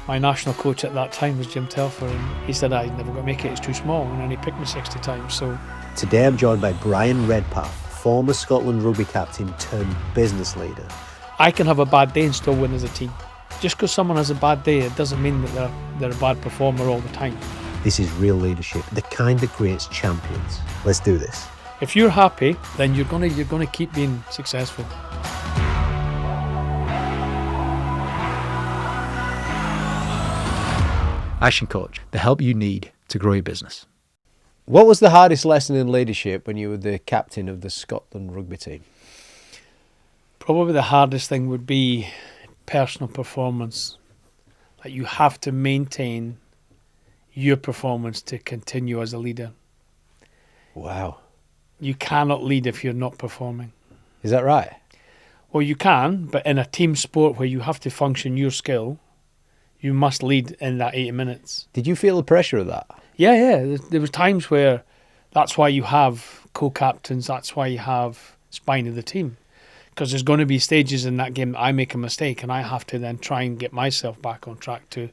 My national coach at that time was Jim Telfer, and he said I'd never going to make it, it's too small, and then he picked me 60 times. So today I'm joined by Bryan Redpath, former Scotland rugby captain turned business leader. I can have a bad day and still win as a team. Just because someone has a bad day, it doesn't mean that they're a bad performer all the time. This is real leadership, the kind that creates champions. Let's do this. If you're happy, then you're gonna keep being successful. ActionCOACH, the help you need to grow your business. What was the hardest lesson in leadership when you were the captain of the Scotland rugby team? Probably the hardest thing would be personal performance. Like, you have to maintain your performance to continue as a leader. Wow. You cannot lead if you're not performing. Is that right? Well, you can, but in a team sport where you have to function your skill, you must lead in that 80 minutes. Did you feel the pressure of that? Yeah. There were times where that's why you have co-captains, that's why you have spine of the team. Because there's going to be stages in that game that I make a mistake and I have to then try and get myself back on track to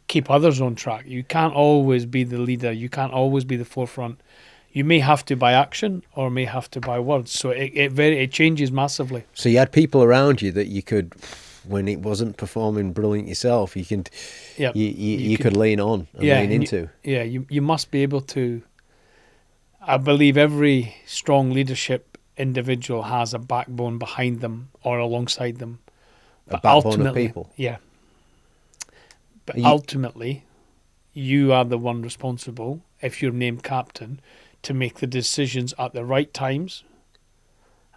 keep others on track. You can't always be the leader. You can't always be the forefront. You may have to by action or may have to by words. So it changes massively. So you had people around you that you could, when it wasn't performing brilliant yourself, you could, you could lean on and lean into. You must be able to. I believe every strong leadership individual has a backbone behind them or alongside them. A backbone of people. Yeah. But ultimately, you are the one responsible, if you're named captain, to make the decisions at the right times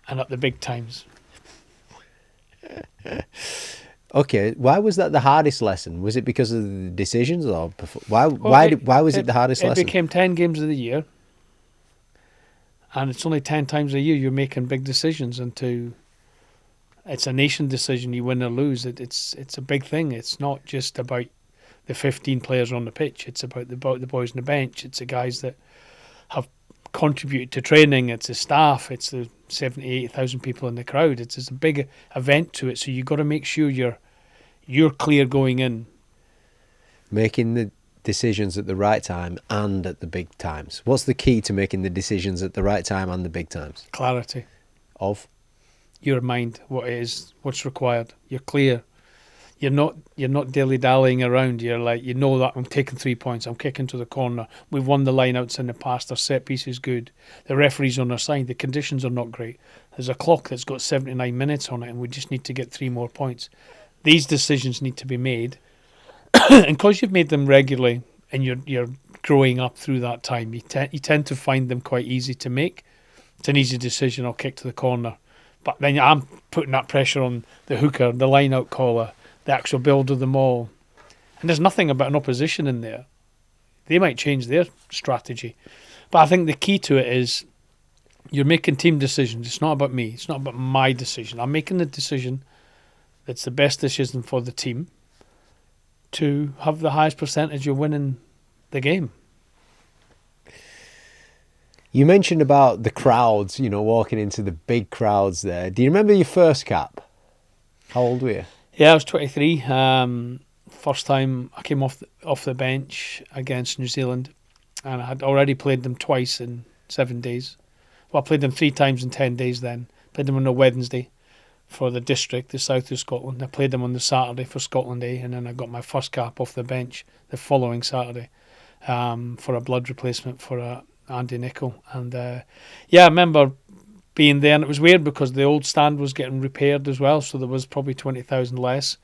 and at the big times. Okay, why was that the hardest lesson? Was it because of the decisions, or why was it the hardest lesson? It became 10 games of the year. And it's only 10 times a year you're making big decisions it's a nation decision, you win or lose. It's a big thing. It's not just about the 15 players on the pitch. It's about the boys on the bench. It's the guys that have contributed to training. It's the staff. It's the 70,000, 80,000 people in the crowd. It's a big event to it. So you've got to make sure you're clear going in. Making the decisions at the right time and at the big times. What's the key to making the decisions at the right time and the big times? Clarity of your mind, what it is, what's required. You're clear. You're not dilly-dallying around. You're like, you know that I'm taking 3 points, I'm kicking to the corner, we've won the line-outs in the past, our set piece is good, the referee's on our side, the conditions are not great, there's a clock that's got 79 minutes on it and we just need to get 3 more points. These decisions need to be made. And because you've made them regularly and you're growing up through that time, you tend to find them quite easy to make. It's an easy decision, I'll kick to the corner. But then I'm putting that pressure on the hooker, the line-out caller, the actual build of them all. And there's nothing about an opposition in there. They might change their strategy. But I think the key to it is you're making team decisions. It's not about me. It's not about my decision. I'm making the decision that's the best decision for the team to have the highest percentage of winning the game. You mentioned about the crowds, walking into the big crowds there. Do you remember your first cap? How old were you? Yeah, I was 23. First time I came off the bench against New Zealand, and I had already played them twice in 7 days. Well, I played them 3 times in 10 days then. Played them on a Wednesday for the district, the south of Scotland. I played them on the Saturday for Scotland Day, and then I got my first cap off the bench the following Saturday for a blood replacement for Andy Nicol. And I remember being there, and it was weird because the old stand was getting repaired as well, so there was probably 20,000 less.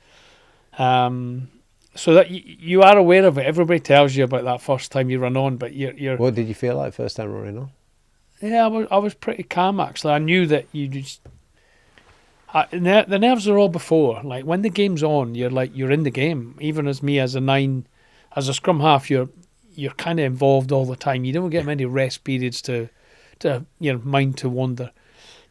So that you are aware of it. Everybody tells you about that first time you run on, but you're. What did you feel like first time running on? Yeah, I was pretty calm actually. I knew that you just. The nerves are all before. Like when the game's on, you're in the game. Even as me as a scrum half, you're kind of involved all the time. You don't get many rest periods to your mind to wander.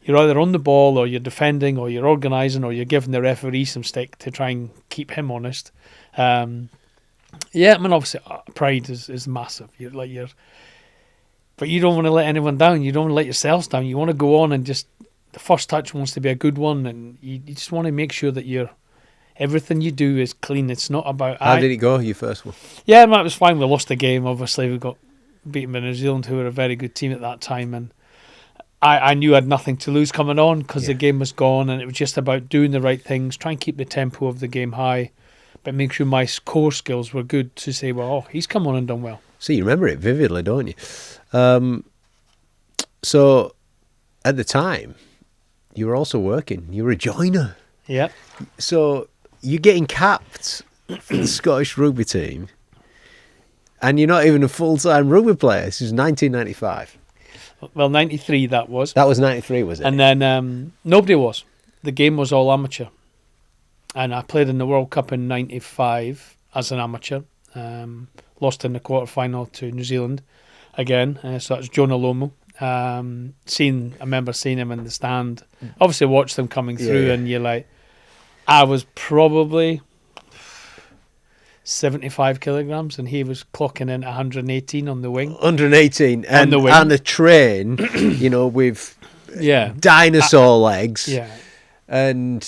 You're either on the ball or you're defending or you're organising or you're giving the referee some stick to try and keep him honest. Obviously pride is massive. But you don't want to let anyone down. You don't want to let yourselves down. You want to go on and just the first touch wants to be a good one, and you just want to make sure that Everything you do is clean. It's not about... How did it go, your first one? Yeah, man, it was fine. We lost the game, obviously. We got beaten by New Zealand, who were a very good team at that time. And I knew I had nothing to lose coming on because the game was gone, and it was just about doing the right things, try and keep the tempo of the game high, but make sure my core skills were good to say, well, oh, he's come on and done well. So you remember it vividly, don't you? So at the time, you were also working. You were a joiner. Yeah. So you're getting capped for the Scottish rugby team, and you're not even a full-time rugby player. This is 1995. Well, 93 that was. That was 93, was it? And then nobody was. The game was all amateur. And I played in the World Cup in 95 as an amateur. Lost in the quarter-final to New Zealand again. So that's Jonah Lomo. I remember seeing him in the stand. Obviously watched them coming through, and you're like, I was probably 75 kilograms, and he was clocking in 118 on the wing. 118 and a train, with dinosaur legs. Yeah. And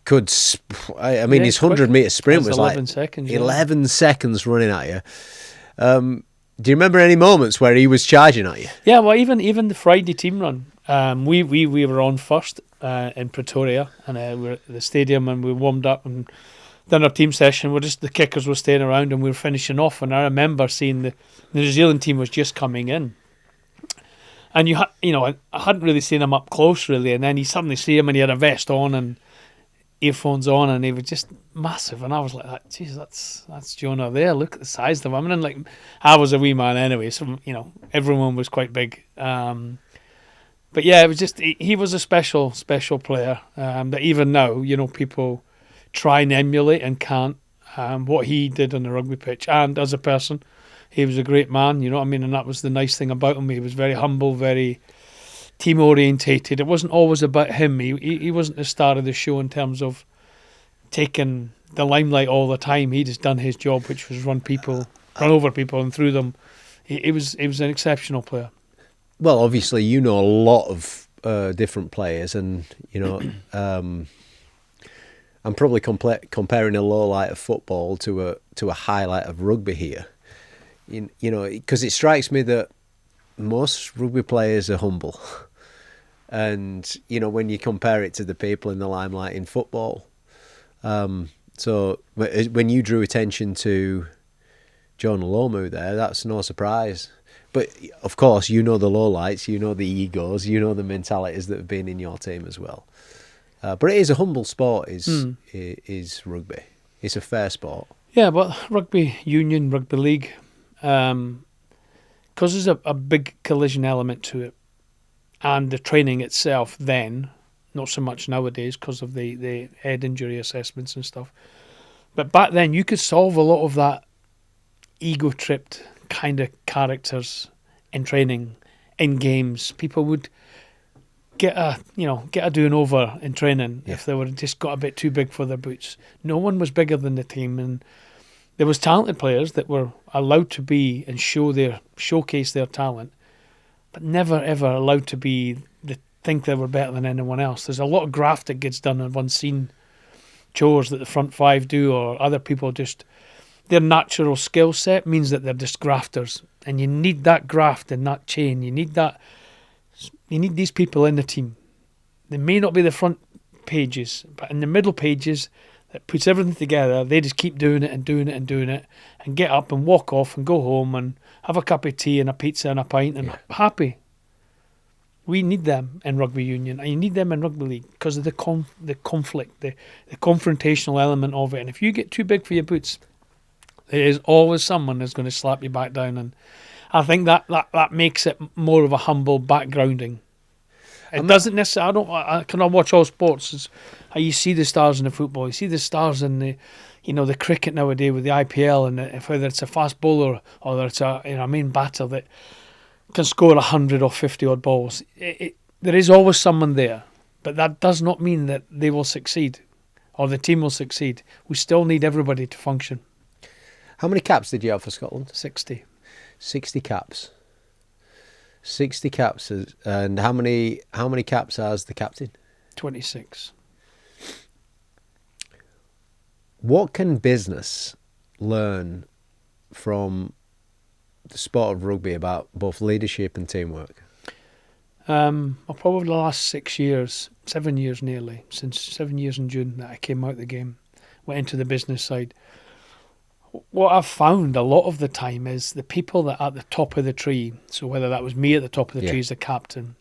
could, his 100-metre sprint was 11 like seconds, 11 seconds running at you. Do you remember any moments where he was charging at you? Yeah, well, even the Friday team run, we were on first in Pretoria, and we were at the stadium, and we warmed up and done our team session. The kickers were staying around, and we were finishing off. And I remember seeing the New Zealand team was just coming in, and I hadn't really seen him up close really, and then you suddenly see him, and he had a vest on and earphones on, and he was just massive, and I was like, "Geez, that's Jonah there. Look at the size of him." And I was a wee man anyway, so everyone was quite big. But yeah, it was just he was a special player that even now people try and emulate and can't. What he did on the rugby pitch, and as a person, he was a great man. You know what I mean? And that was the nice thing about him. He was very humble, very team orientated. It wasn't always about him. He wasn't the star of the show in terms of taking the limelight all the time. He just done his job, which was run over people and through them. He was an exceptional player. Well, obviously, a lot of different players, and I'm probably comparing a low light of football to a highlight of rugby here. Because it strikes me that most rugby players are humble. And, when you compare it to the people in the limelight in football. So when you drew attention to Jonah Lomu there, that's no surprise. But, of course, the lowlights, the egos, the mentalities that have been in your team as well. But it is a humble sport, is rugby. It's a fair sport. Yeah, but rugby union, rugby league, because there's a big collision element to it. And the training itself then, not so much nowadays because of the head injury assessments and stuff. But back then you could solve a lot of that ego-tripped kind of characters in training, in games. People would get a doing over in training if they were just got a bit too big for their boots. No one was bigger than the team, and there was talented players that were allowed to be and showcase their talent, but never ever allowed to think they were better than anyone else. There's a lot of graft that gets done on unseen chores that the front five do, or other people just, their natural skill set means that they're just grafters, and you need that graft and that chain. You need these people in the team. They may not be the front pages, but in the middle pages that puts everything together, they just keep doing it and doing it and doing it, and get up and walk off and go home and have a cup of tea and a pizza and a pint and happy. We need them in rugby union, and you need them in rugby league because of the conflict, the confrontational element of it. And if you get too big for your boots, there is always someone that's going to slap you back down. And I think that makes it more of a humble backgrounding. It doesn't necessarily. I cannot watch all sports. It's how you see the stars in the football. You see the stars in the cricket nowadays with the IPL, and whether it's a fast bowler or whether it's a main batter that can score 100 or 50 odd balls. There is always someone there, but that does not mean that they will succeed or the team will succeed. We still need everybody to function. How many caps did you have for Scotland? 60. 60 caps. 60 caps. And how many caps as the captain? 26. What can business learn from the sport of rugby about both leadership and teamwork? Well, probably the last 6 years, 7 years nearly, since 7 years in June that I came out of the game, went into the business side. What I've found a lot of the time is the people that are at the top of the tree, so whether that was me at the top of the tree as the captain,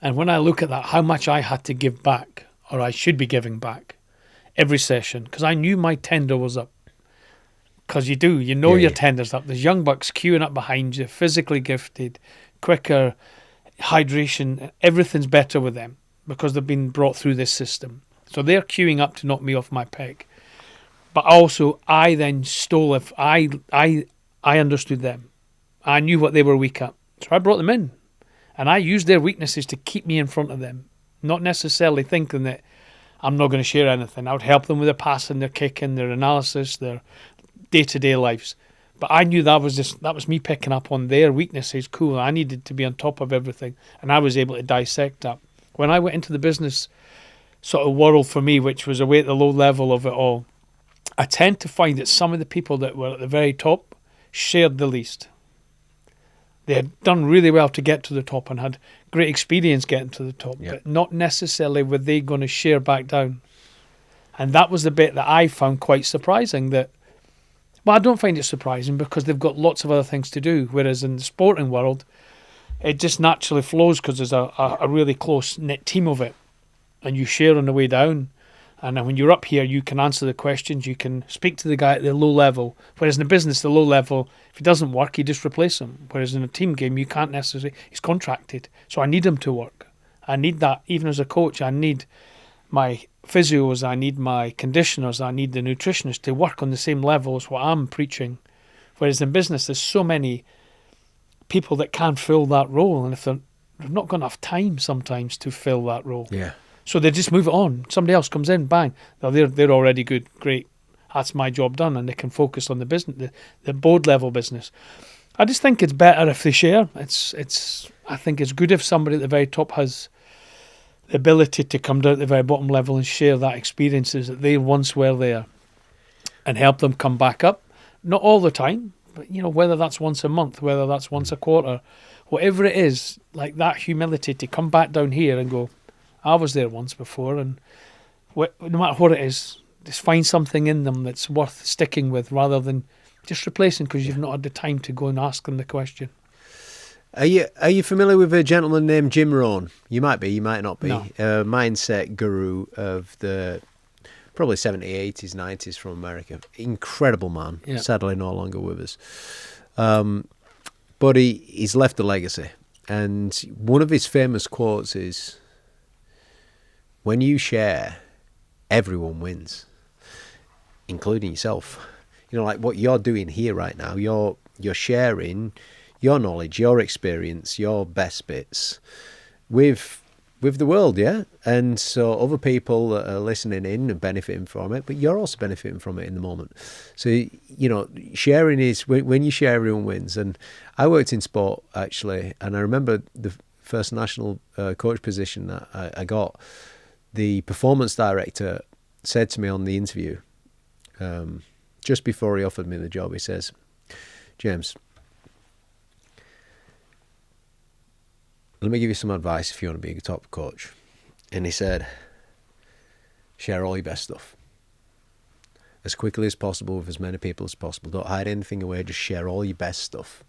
and when I look at that, how much I had to give back, or I should be giving back, every session, because I knew my tender was up. Because you know your tender's up. There's young bucks queuing up behind you, physically gifted, quicker, hydration, everything's better with them because they've been brought through this system. So they're queuing up to knock me off my peg. But also, I then stole if I understood them. I knew what they were weak at. So I brought them in. And I used their weaknesses to keep me in front of them. Not necessarily thinking that I'm not going to share anything. I would help them with their passing, their kicking, their analysis, their day-to-day lives. But I knew that was me picking up on their weaknesses. Cool, I needed to be on top of everything. And I was able to dissect that. When I went into the business sort of world for me, which was away at the low level of it all, I tend to find that some of the people that were at the very top shared the least. They had done really well to get to the top and had great experience getting to the top, but not necessarily were they going to share back down. And that was the bit that I found quite surprising. Well, I don't find it surprising because they've got lots of other things to do, whereas in the sporting world, it just naturally flows because there's a really close-knit team of it, and you share on the way down. And then when you're up here, you can answer the questions, you can speak to the guy at the low level. Whereas in the business, the low level, if it doesn't work, you just replace him. Whereas in a team game, you can't necessarily, he's contracted. So I need him to work. I need that, even as a coach, I need my physios, I need my conditioners, I need the nutritionists to work on the same level as what I'm preaching. Whereas in business, there's so many people that can fill that role. And if they're not got enough time sometimes to fill that role. Yeah. So they just move it on. Somebody else comes in, bang. Now they're already good, great. That's my job done, and they can focus on the business, the board level business. I just think it's better if they share. I think it's good if somebody at the very top has the ability to come down at the very bottom level and share that experiences that they once were there, and help them come back up. Not all the time, but whether that's once a month, whether that's once a quarter, whatever it is, like that humility to come back down here and go, I was there once before, and no matter what it is, just find something in them that's worth sticking with rather than just replacing because you've not had the time to go and ask them the question. Are you familiar with a gentleman named Jim Rohn? You might be, you might not be. No. Mindset guru of the probably 70s, 80s, 90s from America. Incredible man. Yeah. Sadly no longer with us. But he's left a legacy. And one of his famous quotes is, when you share, everyone wins, including yourself. Like what you're doing here right now, you're sharing your knowledge, your experience, your best bits with the world, yeah? And so other people that are listening in and benefiting from it, but you're also benefiting from it in the moment. So, sharing is, when you share, everyone wins. And I worked in sport, actually, and I remember the first national coach position that I got. The performance director said to me on the interview, just before he offered me the job, he says, James, let me give you some advice if you want to be a top coach. And he said, share all your best stuff as quickly as possible with as many people as possible. Don't hide anything away, just share all your best stuff.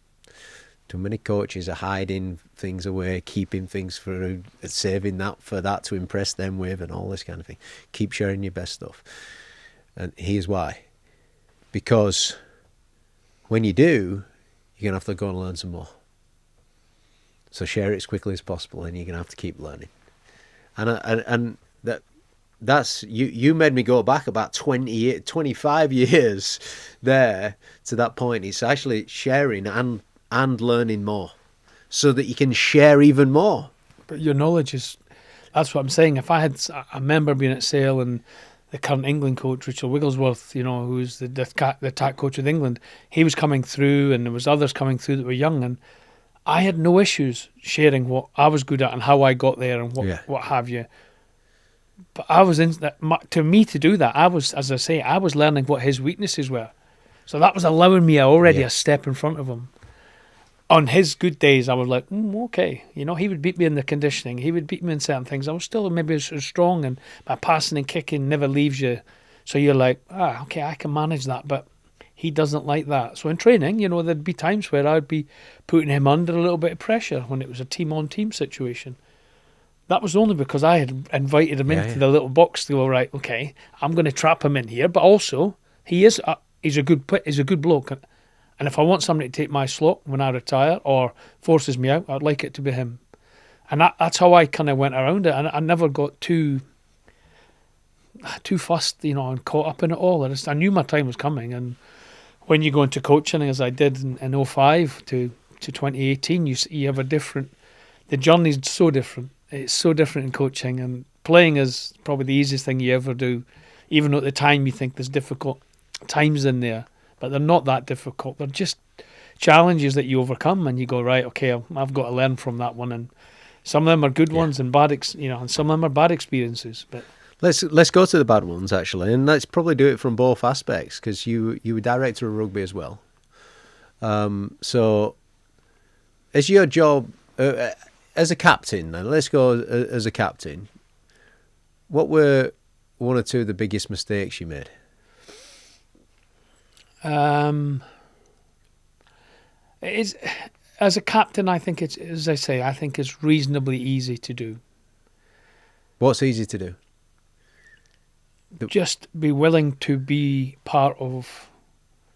Too many coaches are hiding things away, keeping things for saving that for that to impress them with and all this kind of thing. Keep sharing your best stuff. And here's why. Because when you do, you're going to have to go and learn some more. So share it as quickly as possible and you're going to have to keep learning. And that's you made me go back about 25 years there to that point. It's actually sharing and learning more so that you can share even more. But your knowledge is, that's what I'm saying. If I remember being at Sale and the current England coach, Richard Wigglesworth, who's the attack coach with England, he was coming through and there was others coming through that were young, and I had no issues sharing what I was good at and how I got there and what have you. But I was in that. To me, to do that, I was, as I say, I was learning what his weaknesses were. So that was allowing me already a step in front of him. On his good days, I was like, okay. You know, he would beat me in the conditioning. He would beat me in certain things. I was still maybe as strong, and my passing and kicking never leaves you. So you're like, okay, I can manage that. But he doesn't like that. So in training, you know, there'd be times where I'd be putting him under a little bit of pressure when it was a team-on-team situation. That was only because I had invited him into the little box to go, right, okay, I'm going to trap him in here. But also, he's a good bloke. And if I want somebody to take my slot when I retire or forces me out, I'd like it to be him. And that's how I kind of went around it. And I never got too fussed, you know, and caught up in it all. I knew my time was coming. And when you go into coaching, as I did in 05 to 2018, you have a different... The journey's so different. It's so different in coaching. And playing is probably the easiest thing you ever do, even though at the time you think there's difficult times in there. But they're not that difficult. They're just challenges that you overcome, and you go, right, okay, I've got to learn from that one. And some of them are good ones, and and some of them are bad experiences. But let's go to the bad ones actually, and let's probably do it from both aspects, because you were director of rugby as well. So, as your job as a captain, then let's go as a captain. What were one or two of the biggest mistakes you made? It's, as a captain, I think it's, as I say, I think it's reasonably easy to do. What's easy to do? Just be willing to be part of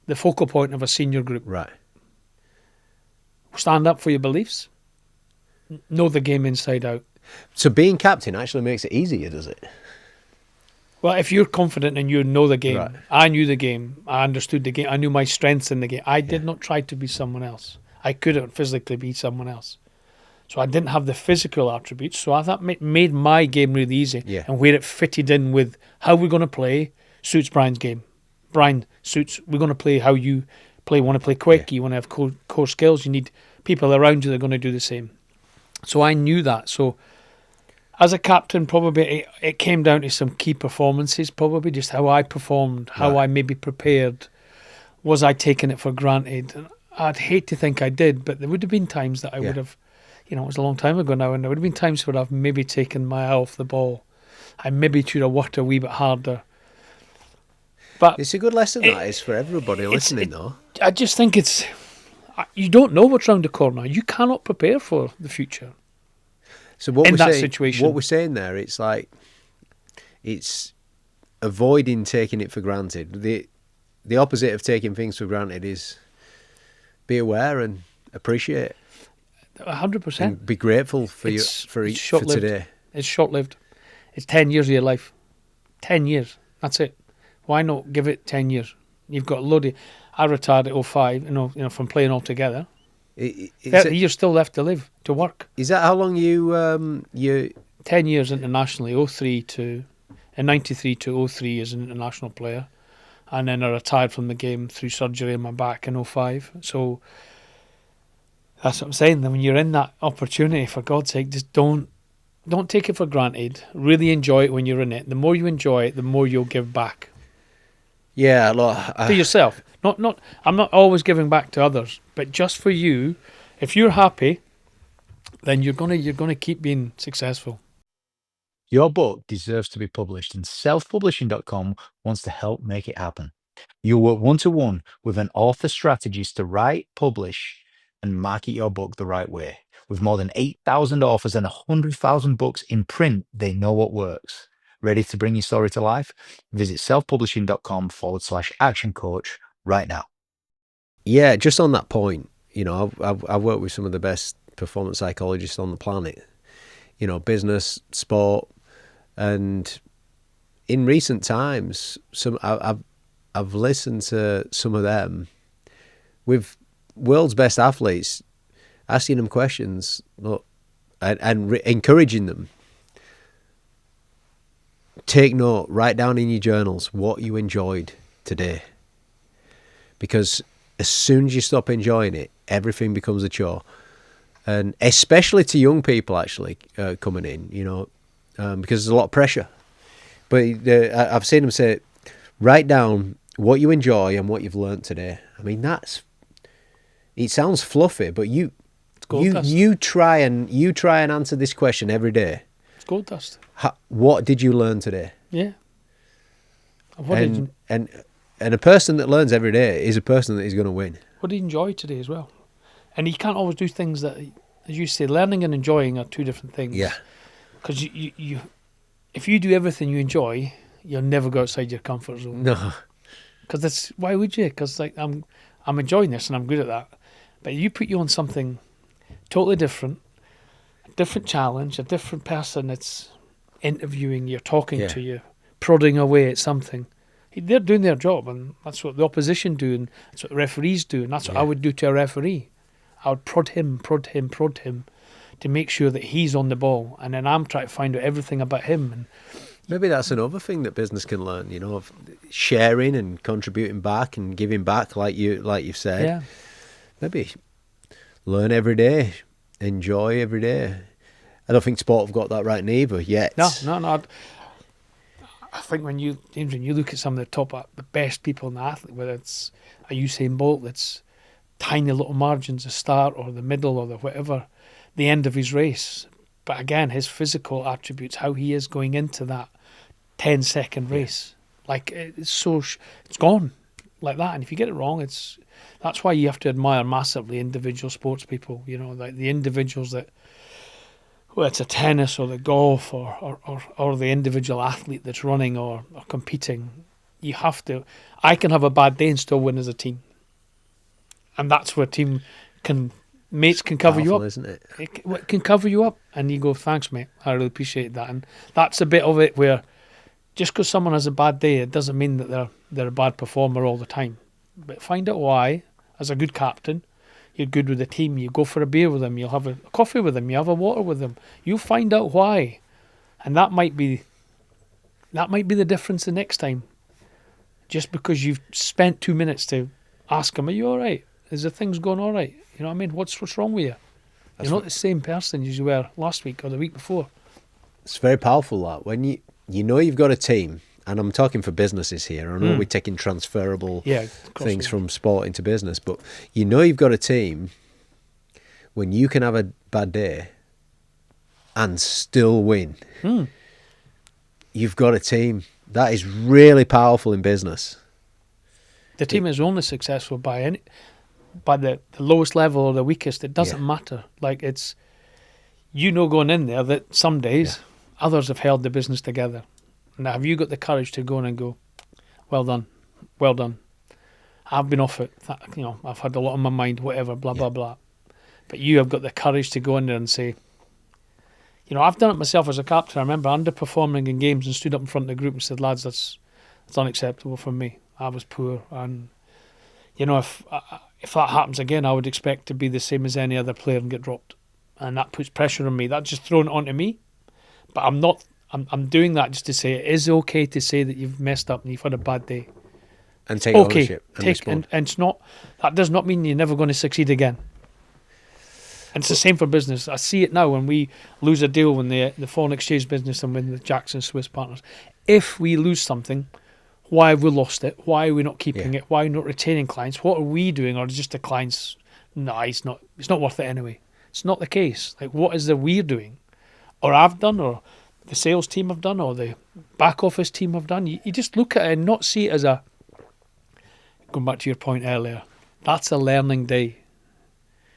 the focal point of a senior group. Right. Stand up for your beliefs. Know the game inside out. So being captain actually makes it easier, does it? Well, if you're confident and you know the game, right. I knew the game, I understood the game, I knew my strengths in the game. I did not try to be someone else. I couldn't physically be someone else. So I didn't have the physical attributes. So I thought made my game really easy. Yeah. And where it fitted in with how we're going to play suits Brian's game. Brian suits, we're going to play how you play. Want to play quick, you want to have core skills, you need people around you that are going to do the same. So I knew that. So as a captain, probably it came down to some key performances, probably just how I performed, how I maybe prepared. Was I taking it for granted? And I'd hate to think I did, but there would have been times that I would have, you know, it was a long time ago now, and there would have been times where I've maybe taken my eye off the ball. I maybe should have worked a wee bit harder. But it's a good lesson, that is, for everybody listening, though. I just think you don't know what's around the corner. You cannot prepare for the future. So what in we're that saying, situation, what we're saying there, it's like it's avoiding taking it for granted. The opposite of taking things for granted is be aware and appreciate. 100%. And be grateful for today. It's short-lived. It's 10 years of your life. 10 years. That's it. Why not give it 10 years? You've got a load of... I retired at 05, you know, from playing altogether. 30 years still left to live, to work. Is that how long you 10 years internationally, 93 to 03 as an international player. And then I retired from the game through surgery in my back in 05. So that's what I'm saying. When you're in that opportunity, for God's sake, just don't take it for granted. Really enjoy it when you're in it. The more you enjoy it, the more you'll give back. Yeah, look, to yourself. Not. I'm not always giving back to others, but just for you. If you're happy, then you're gonna keep being successful. Your book deserves to be published, and selfpublishing.com wants to help make it happen. You'll work one-to-one with an author strategist to write, publish, and market your book the right way. With more than 8,000 authors and 100,000 books in print, they know what works. Ready to bring your story to life? Visit selfpublishing.com/ActionCOACH right now. Yeah, just on that point, you know, I've worked with some of the best performance psychologists on the planet, you know, business, sport, and in recent times, I've listened to some of them with world's best athletes, asking them questions, and encouraging them. Take note, write down in your journals what you enjoyed today. Because as soon as you stop enjoying it, everything becomes a chore. And especially to young people actually coming in, you know, because there's a lot of pressure. But I've seen him say, write down what you enjoy and what you've learnt today. I mean, it sounds fluffy, but you try and answer this question every day. It's gold dust. What did you learn today? Yeah. And a person that learns every day is a person that is going to win. What did you enjoy today as well? And you can't always do things that, as you say, learning and enjoying are two different things. Yeah. Because you if you do everything you enjoy, you'll never go outside your comfort zone. No. Because why would you? Because like I'm enjoying this and I'm good at that. But you put you on something totally different, a different challenge, a different person that's interviewing you, talking to you, prodding away at something. They're doing their job, and that's what the opposition do, and that's what the referees do, and that's what I would do to a referee. I would prod him to make sure that he's on the ball, and then I'm trying to find out everything about him. And maybe that's another thing that business can learn, you know, of sharing and contributing back and giving back, like you've said. yeah, Maybe learn every day, enjoy every day. I don't think sport have got that right neither yet. No. I think when you look at some of the best people in the athlete, whether it's a Usain Bolt that's tiny little margins, the start or the middle or the whatever, the end of his race. But again, his physical attributes, how he is going into that 10-second race, like it's gone like that. And if you get it wrong, that's why you have to admire massively individual sports people. You know, like the individuals that, whether it's a tennis or the golf or the individual athlete that's running or competing, you have to. I can have a bad day and still win as a team, and that's where mates can cover you up, isn't it? It can cover you up, and you go, "Thanks, mate. I really appreciate that." And that's a bit of it where just because someone has a bad day, it doesn't mean that they're a bad performer all the time. But find out why. As a good captain, you're good with the team. You go for a beer with them. You'll have a coffee with them. You have a water with them. You'll find out why, and that might be the difference the next time. Just because you've spent 2 minutes to ask them, "Are you all right? Is the things going all right? You know what I mean? What's wrong with you? You're not the same person as you were last week or the week before." It's very powerful that when you know you've got a team. And I'm talking for businesses here. I know we're taking transferable things from sport into business, but you know you've got a team when you can have a bad day and still win. You've got a team. That is really powerful in business. The team is only successful by the lowest level or the weakest. It doesn't matter. Like it's, going in there that some days others have held the business together. Now, have you got the courage to go in and go, well done. I've been off it. I've had a lot on my mind, whatever, blah, blah, blah. But you have got the courage to go in there and say, I've done it myself as a captain. I remember underperforming in games and stood up in front of the group and said, lads, that's unacceptable for me. I was poor. And, if that happens again, I would expect to be the same as any other player and get dropped. And that puts pressure on me. That's just thrown it onto me. But I'm doing that just to say it is okay to say that you've messed up and you've had a bad day. And take ownership. And it's not, that does not mean you're never going to succeed again. And it's the same for business. I see it now when we lose a deal in the foreign exchange business and with the Jackson Swiss partners. If we lose something, why have we lost it? Why are we not keeping it? Why are we not retaining clients? What are we doing? Or just the clients, no, it's not worth it anyway. It's not the case. Like, what is it we're doing? Or I've done, or the sales team have done, or the back office team have done. You just look at it and not see it as going back to your point earlier, that's a learning day.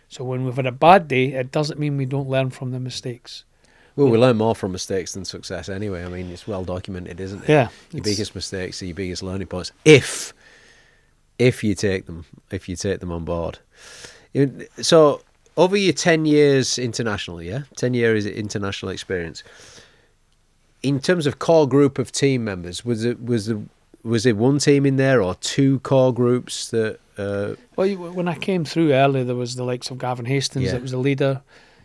So when we've had a bad day, it doesn't mean we don't learn from the mistakes. Well, we learn more from mistakes than success anyway. I mean, it's well documented, isn't it? Yeah. Your biggest mistakes are your biggest learning points. If you take them on board. So over your 10 years internationally, 10 years international experience, in terms of core group of team members, was it one team in there or two core groups that? Well, when I came through early, there was the likes of Gavin Hastings that was the leader.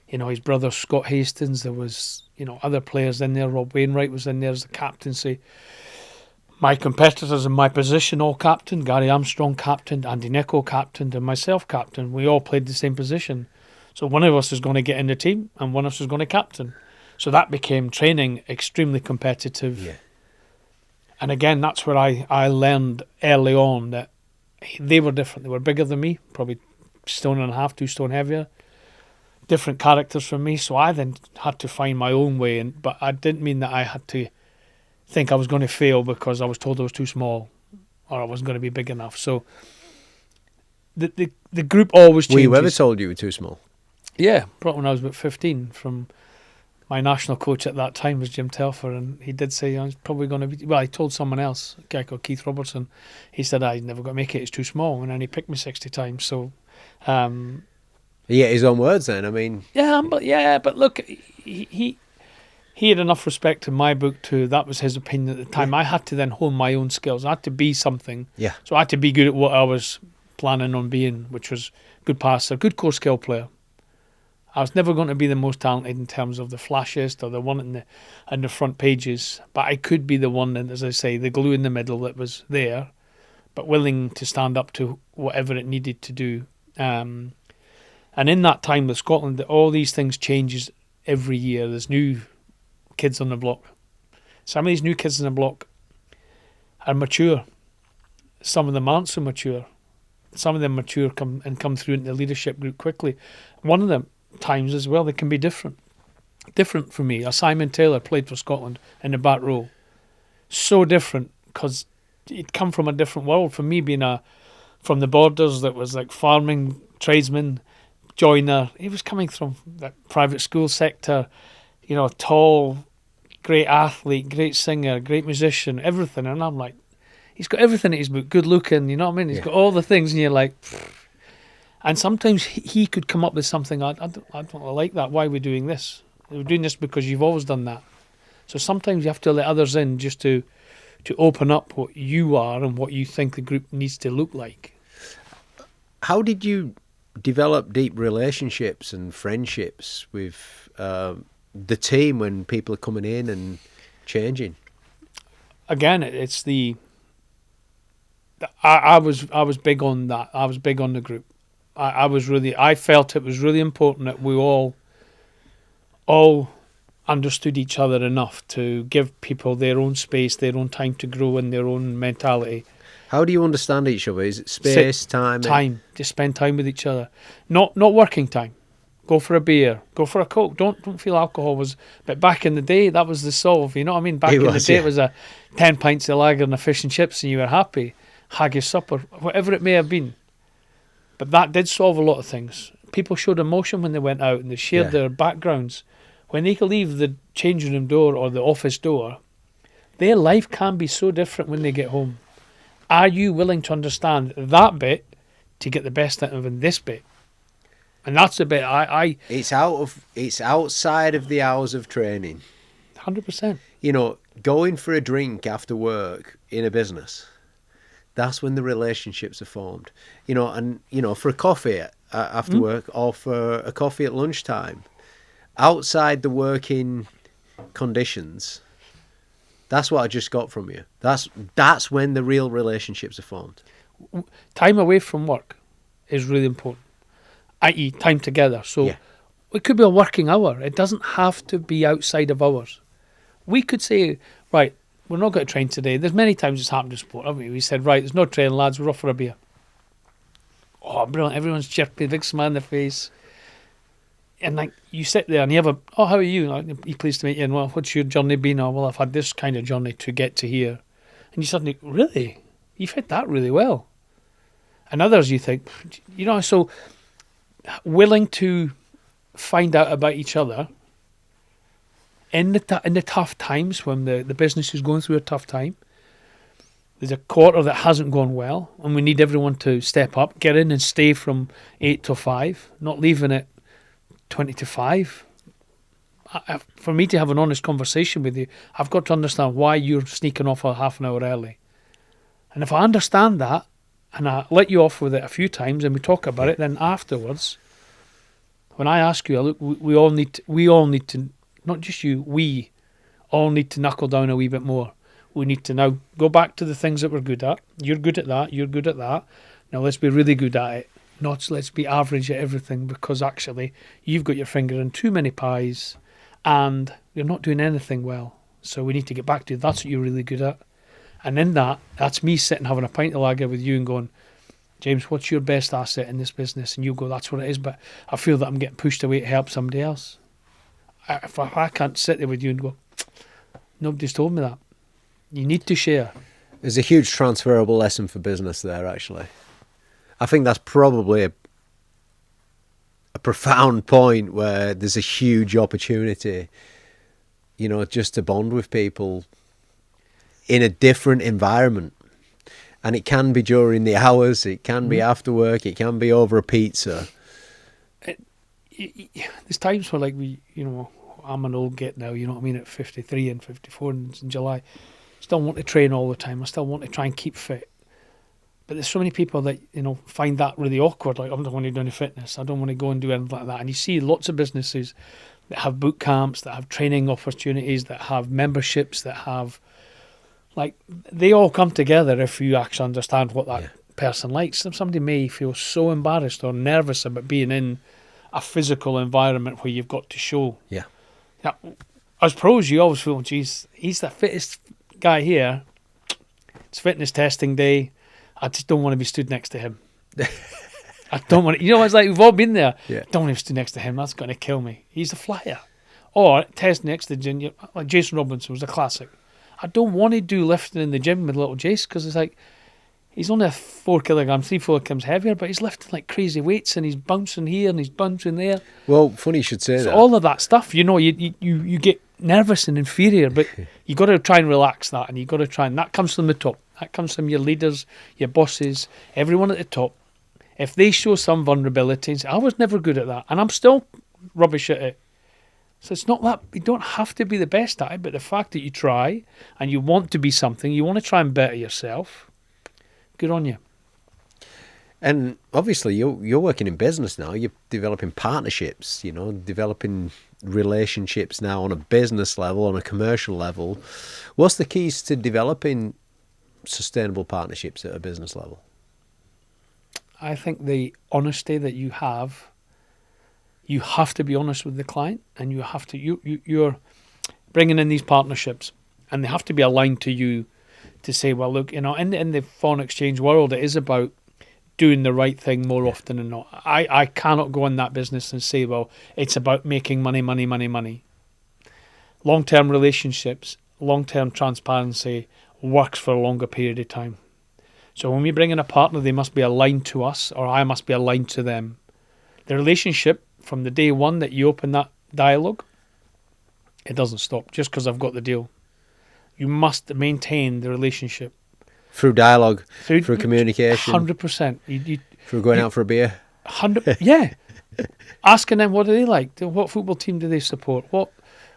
His brother Scott Hastings. There was other players in there. Rob Wainwright was in there as the captaincy. My competitors in my position all captained. Gary Armstrong captained, Andy Nicol captained, and myself captained. We all played the same position. So one of us is going to get in the team, and one of us is going to captain. So that became training extremely competitive. And again, that's where I learned early on that they were different. They were bigger than me, probably stone and a half, 2 stone heavier. Different characters from me, so I then had to find my own way. But I didn't mean that I had to think I was going to fail because I was told I was too small or I wasn't going to be big enough. So the group always changes. Were you ever told you were too small? Yeah, probably when I was about 15. From my national coach at that time was Jim Telfer, and he did say I was probably going to be. Well, he told someone else, a guy called Keith Robertson. He said I never got to make it. It's too small, and then he picked me 60 times. So. Yeah, his own words then. I mean, but look, he had enough respect in my book to that was his opinion at the time. I had to then hone my own skills. I had to be something. Yeah. So I had to be good at what I was planning on being, which was good passer, good core skill player. I was never going to be the most talented in terms of the flashiest or the one in the front pages, but I could be the one, and as I say, the glue in the middle that was there, but willing to stand up to whatever it needed to do. And in that time with Scotland, all these things changes every year. There's new kids on the block. Some of these new kids on the block are mature. Some of them aren't so mature. Some of them mature come through into the leadership group quickly. One of them times as well, they can be different. Different for me. Simon Taylor played for Scotland in the back row. So different because he'd come from a different world. For me, being from the borders that was like farming, tradesman, joiner. He was coming from the private school sector, tall, great athlete, great singer, great musician, everything. And I'm like, he's got everything in his book, good looking, you know what I mean? He's got all the things, and you're like, pfft. And sometimes he could come up with something, I don't like that. Why are we doing this? We're doing this because you've always done that. So sometimes you have to let others in just to open up what you are and what you think the group needs to look like. How did you develop deep relationships and friendships with the team when people are coming in and changing? Again, it's I was big on that. I was big on the group. I felt it was really important that we all understood each other enough to give people their own space, their own time to grow in their own mentality. How do you understand each other? Is it space, time? Time. Just spend time with each other. Not working time. Go for a beer. Go for a Coke. Don't feel alcohol was... But back in the day, that was the solve. You know what I mean? Back in the day, it was a 10 pints of lager and a fish and chips and you were happy. Haggis supper. Whatever it may have been. But that did solve a lot of things. People showed emotion when they went out and they shared their backgrounds. When they could leave the changing room door or the office door, their life can be so different when they get home. Are you willing to understand that bit to get the best out of in this bit? And that's the bit It's outside of the hours of training. 100%. Going for a drink after work in a business, that's when the relationships are formed. For a coffee after work or for a coffee at lunchtime, outside the working conditions, that's what I just got from you. That's when the real relationships are formed. Time away from work is really important, i.e. time together. So it could be a working hour. It doesn't have to be outside of hours. We could say, right, we're not going to train today. There's many times it's happened in sport, haven't we? We said, right, there's no training, lads, we're off for a beer. Oh, brilliant. Everyone's chirpy, big smile on their face. And like you sit there and you have how are you? Like, you pleased to meet you. And well, what's your journey been? Oh, well, I've had this kind of journey to get to here. And you suddenly, really? You've hit that really well. And others you think, so willing to find out about each other in the tough times when the business is going through a tough time. There's a quarter that hasn't gone well and we need everyone to step up, get in and stay from 8 to 5, not leaving it 20 to 5. For me to have an honest conversation with you, I've got to understand why you're sneaking off a half an hour early. And if I understand that, and I let you off with it a few times and we talk about it, then afterwards, when I ask you, look, we all need to, not just you, we all need to knuckle down a wee bit more. We need to now go back to the things that we're good at. You're good at that, you're good at that. Now let's be really good at it. Not let's be average at everything, because actually you've got your finger in too many pies and you're not doing anything well. So we need to get back to that's what you're really good at. And in that's me sitting having a pint of lager with you and going, James, what's your best asset in this business? And you go, that's what it is. But I feel that I'm getting pushed away to help somebody else. If I can't sit there with you and go, nobody's told me that. You need to share. There's a huge transferable lesson for business there, actually. I think that's probably a profound point where there's a huge opportunity, just to bond with people in a different environment. And it can be during the hours, it can be after work, it can be over a pizza. There's times where, like, I'm an old git now, you know what I mean, at 53 and 54 in July. Still want to train all the time. I still want to try and keep fit. But there's so many people that, find that really awkward. Like, I don't want to do any fitness. I don't want to go and do anything like that. And you see lots of businesses that have boot camps, that have training opportunities, that have memberships, that have, like, they all come together if you actually understand what that person likes. Somebody may feel so embarrassed or nervous about being in a physical environment where you've got to show. Yeah. Now, as pros, you always feel, geez, he's the fittest guy here. It's fitness testing day. I just don't want to be stood next to him. I don't want to, it's like we've all been there. Yeah. Don't want to be stood next to him. That's going to kill me. He's a flyer. Or test next to Junior, like Jason Robinson was a classic. I don't want to do lifting in the gym with little Jace because it's like, he's only 3-4 kilograms heavier, but he's lifting like crazy weights and he's bouncing here and he's bouncing there. Well, funny you should say that. All of that stuff, you get nervous and inferior, but you got to try and relax that, and you got to try, and that comes from the top. That comes from your leaders, your bosses, everyone at the top. If they show some vulnerabilities, I was never good at that, and I'm still rubbish at it. So it's not that you don't have to be the best at it, but the fact that you try and you want to be something, you want to try and better yourself. Good on you. And obviously, you're working in business now. You're developing partnerships. Developing relationships now on a business level, on a commercial level. What's the keys to developing sustainable partnerships at a business level? I think the honesty that you have to be honest with the client, and you have to you're bringing in these partnerships, and they have to be aligned to you to say, well, look, in the foreign exchange world, it is about doing the right thing more often than not. I cannot go in that business and say, well, it's about making money. Long-term relationships, long-term transparency works for a longer period of time. So when we bring in a partner, they must be aligned to us, or I must be aligned to them. The relationship, from the day one that you open that dialogue, it doesn't stop just because I've got the deal. You must maintain the relationship. Through dialogue, through communication. 100%. Through going out for a beer. 100%. Yeah. Asking them what do they like? What football team do they support?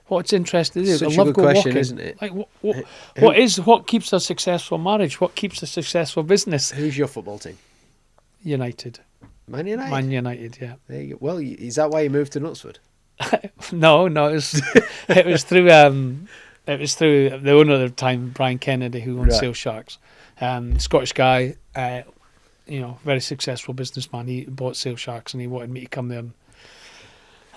What's interesting? Such a good question, isn't it? Like what keeps a successful marriage? What keeps a successful business? Who's your football team? United. Man United. Man United. Yeah. There you go. Well, is that why you moved to Knutsford? No. It was through the owner at the time, Brian Kennedy, who owned Sale Sharks. Scottish guy, very successful businessman. He bought Sale Sharks and he wanted me to come there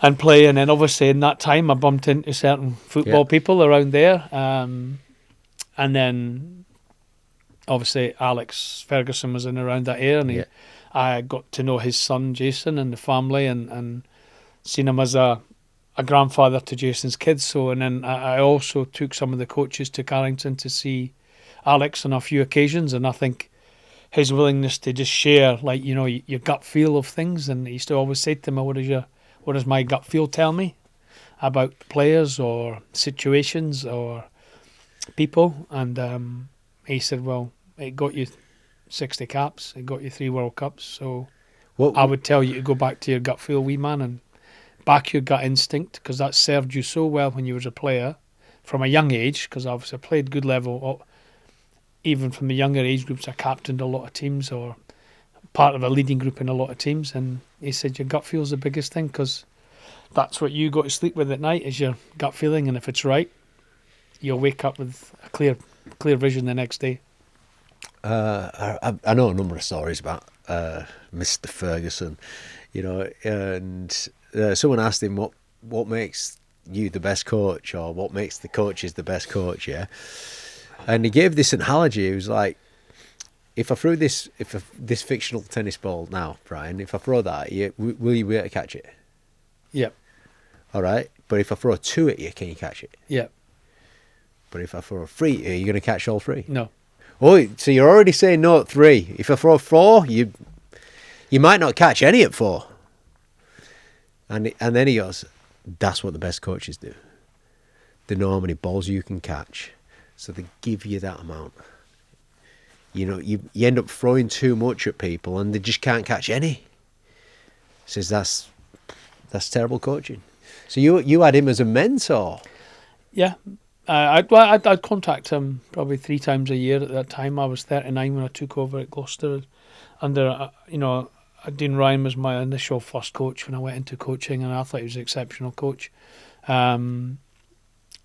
and play. And then obviously in that time I bumped into certain football people around there. And then obviously Alex Ferguson was in around that area, and I got to know his son Jason and the family, and seen him as a grandfather to Jason's kids. So, and then I also took some of the coaches to Carrington to see Alex on a few occasions, and I think his willingness to just share, like, your gut feel of things. And he used to always say to me, what does my gut feel tell me about players or situations or people? And he said, well, it got you 60 caps, it got you 3 World Cups, so I would tell you to go back to your gut feel, wee man, and back your gut instinct, because that served you so well when you was a player from a young age, because obviously I played good level, even from the younger age groups. I captained a lot of teams, or part of a leading group in a lot of teams, and he said your gut feel is the biggest thing, because that's what you go to sleep with at night, is your gut feeling, and if it's right, you'll wake up with a clear vision the next day. I know a number of stories about Mr. Ferguson, and someone asked him what makes you the best coach, or what makes the coaches the best coach, And he gave this analogy. He was like, if I threw this fictional tennis ball now, Brian, if I throw that at you, will you be able to catch it? Yep. All right. But if I throw 2 at you, can you catch it? Yep. But if I throw 3 at you, you're going to catch all 3? No. Oh, so you're already saying no at 3. If I throw 4, you might not catch any at 4. And then he goes, that's what the best coaches do. They know how many balls you can catch. So they give you that amount. You know, you end up throwing too much at people and they just can't catch any. He says that's terrible coaching. So you had him as a mentor. Yeah. I'd contact him probably 3 times a year at that time. I was 39 when I took over at Gloucester. Under, Dean Ryan was my initial first coach when I went into coaching, and I thought he was an exceptional coach. And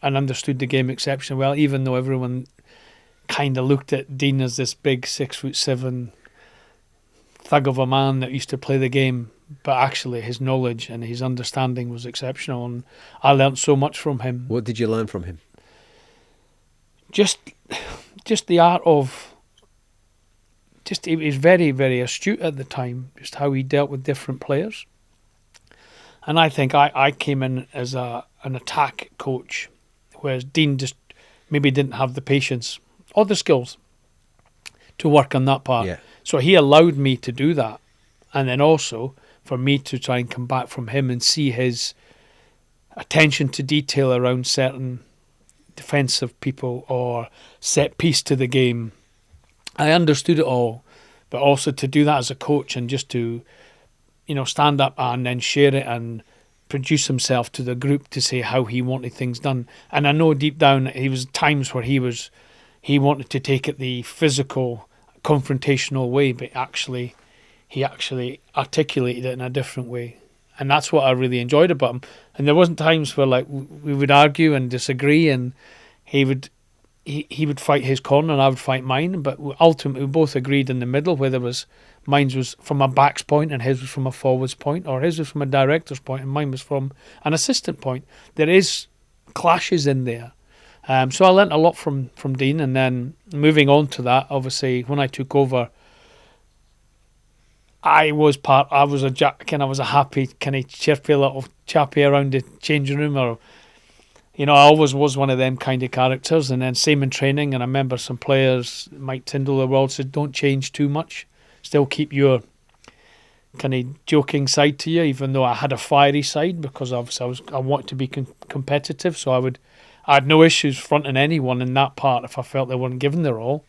understood the game exceptionally well, even though everyone kind of looked at Dean as this big 6'7" thug of a man that used to play the game, but actually his knowledge and his understanding was exceptional, and I learnt so much from him. What did you learn from him? Just the art of, he was very, very astute at the time, just how he dealt with different players. And I think I came in as an attack coach, whereas Dean just maybe didn't have the patience or the skills to work on that part. Yeah. So he allowed me to do that. And then also for me to try and come back from him and see his attention to detail around certain defensive people or set piece to the game. I understood it all, but also to do that as a coach and just to, stand up and then share it and produce himself to the group to say how he wanted things done. And I know deep down he was times where he wanted to take it the physical, confrontational way, but he actually articulated it in a different way. And that's what I really enjoyed about him. And there wasn't times where we would argue and disagree, and he would fight his corner and I would fight mine, but ultimately we both agreed in the middle, whether mine was from a back's point and his was from a forward's point, or his was from a director's point and mine was from an assistant point. There is clashes in there. So I learnt a lot from Dean, and then moving on to that, obviously when I took over, I was a jack, and I was a happy, kind of chirpy little chappy around the changing room, or I always was one of them kind of characters. And then same in training, and I remember some players, Mike Tyndall of the world, said don't change too much, still keep your kind of joking side to you, even though I had a fiery side, because obviously I wanted to be competitive, so I had no issues fronting anyone in that part if I felt they weren't given their all.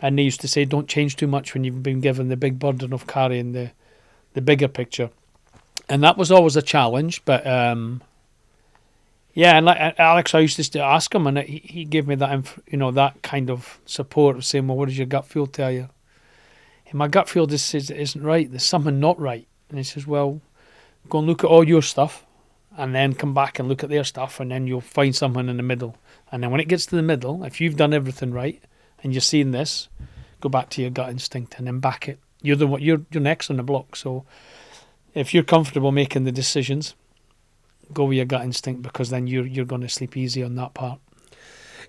And they used to say, don't change too much when you've been given the big burden of carrying the bigger picture. And that was always a challenge. But, and like Alex, I used to ask him, and he gave me that, that kind of support of saying, well, what does your gut feel tell you? And my gut feel just says it isn't right. There's something not right. And he says, well, go and look at all your stuff, and then come back and look at their stuff, and then you'll find something in the middle. And then when it gets to the middle, if you've done everything right, and you're seeing this, go back to your gut instinct and then back it. You're next on the block. So if you're comfortable making the decisions, go with your gut instinct, because then you're going to sleep easy on that part.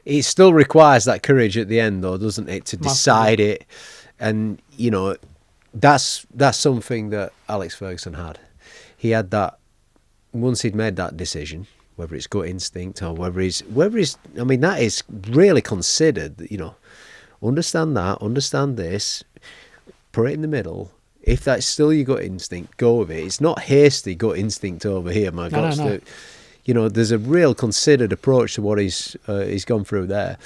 It still requires that courage at the end, though, doesn't it, to decide it? And that's something that Alex Ferguson had. He had that once he'd made that decision, whether it's gut instinct or whether he's that is really considered. Understand that, understand this, put it in the middle. If that's still your gut instinct, go with it. It's not hasty gut instinct over here, my God. No. There's a real considered approach to what he's gone through there.